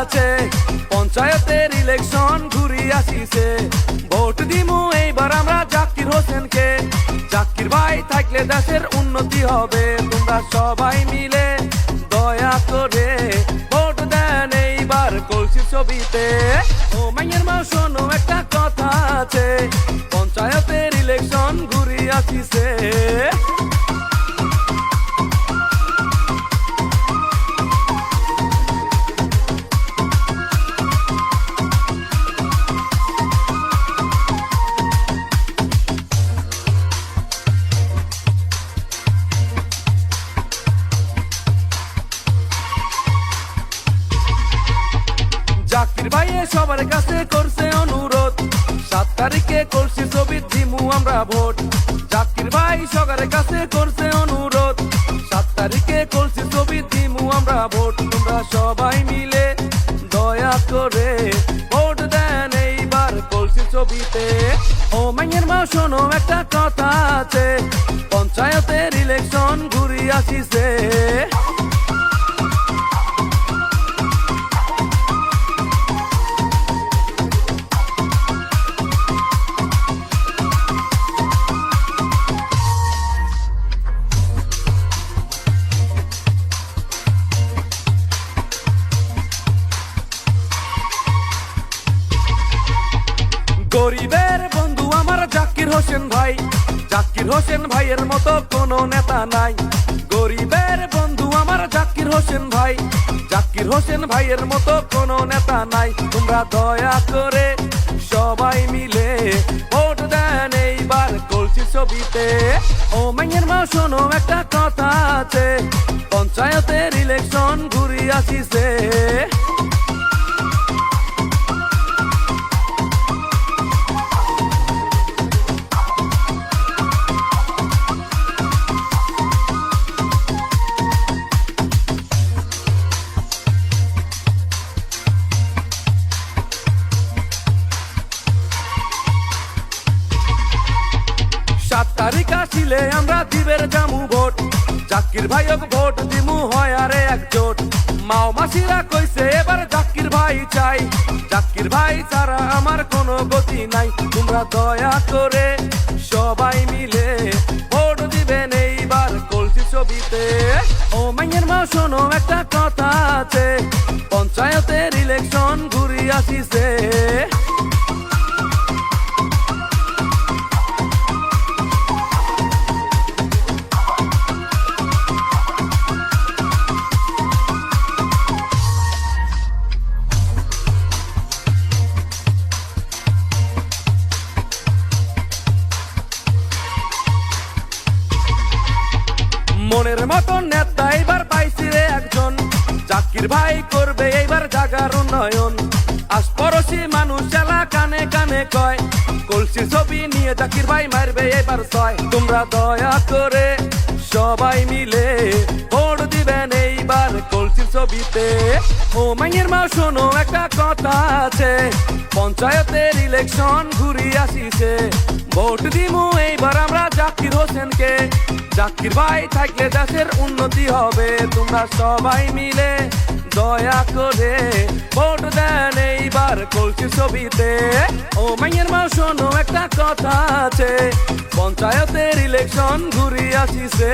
আছে, পঞ্চায়েতের ইলেকশন ঘুরি আসিছে। ভোট দিমু এইবার আমরা জাকির হোসেনকে। জাকির ভাই থাকলে দেশের উন্নতি হবে। তোমরা সবাই মিলে দয়া করে ভোট দেন এইবার কলসির ছবিতে। ও মাইয়ের মা শোনো একটা কথা আছে, পঞ্চায়েতের ইলেকশন ঘুরি আসিছে। জাকির ভাই সবার কাছে করছে অনুরোধ, 7 তারিখে কলসি ছবি দিমু আমরা ভোট। জাকির ভাই সবার কাছে করছে অনুরোধ, 7 তারিখে কলসি ছবি দিমু আমরা ভোট। তোমরা সবাই মিলে দয়া করে ভোট দেন এইবার কলসি ছবিতে। ও মাইয়ের মা শোনো একটা কথা আছে, পঞ্চায়েতের ইলেকশন ঘুরি আসিছে। গরিবের বন্ধু আমার জাকির হোসেন ভাই, জাকির হোসেন ভাইয়ের মতো কোনো নেতা নাই। গরিবের বন্ধু আমার জাকির হোসেন ভাই, জাকির হোসেন ভাইয়ের মতো কোনো নেতা নাই। তোমরা দয়া করে সবাই মিলে ভোট দেন এইবার কলসির ছবিতে। ও মাইয়ের মা শোনো একটা কথা আছে, পঞ্চায়েতের ইলেকশন ঘুরি আসিছে। তারিখ আসিলে আমরা দিবের জামু ভোট, জাকির ভাইক ভোট দিমু হয় আরে একজোট। মাও মাসিরা কইছে এবার জাকির ভাই চাই, জাকির ভাই ছাড়া আমার কোনো গতি নাই। তোমরা দয়া করে সবাই মিলে ভোট দিবেন এইবার কলসি ছবিতে। ও মাইয়ের মা শোনো একটা কথা আছে, পঞ্চায়েতের ইলেকশন ঘুরি আসিছে। মনের মতন নেতা এইবার পাইছি রে একজন, জাকির ভাই করবে এইবার জাগার উন্নয়ন। আশপাশি মানুষ এলা কানে কানে কয়, কলসির ছবি নিয়ে জাকির ভাই মারবে এবার 6। তোমরা দয়া করে সবাই মিলে ভোট দিবেন এইবার কলসির ছবিতে। ও মাইয়ের মা শোনো একটা কথা আছে, পঞ্চায়েতের ইলেকশন ঘুরি আসিছে। ভোট দিমু এইবার আমরা জাকির হোসেনকে। জাকির ভাই থাকলে দেশের উন্নতি হবে। তোমরা সবাই মিলে দয়া করে ভোট দেন এইবার কলসির ছবিতে। ও মাইয়ের মা শোনো একটা কথা আছে, পঞ্চায়েতের ইলেকশন ঘুরি আসিছে।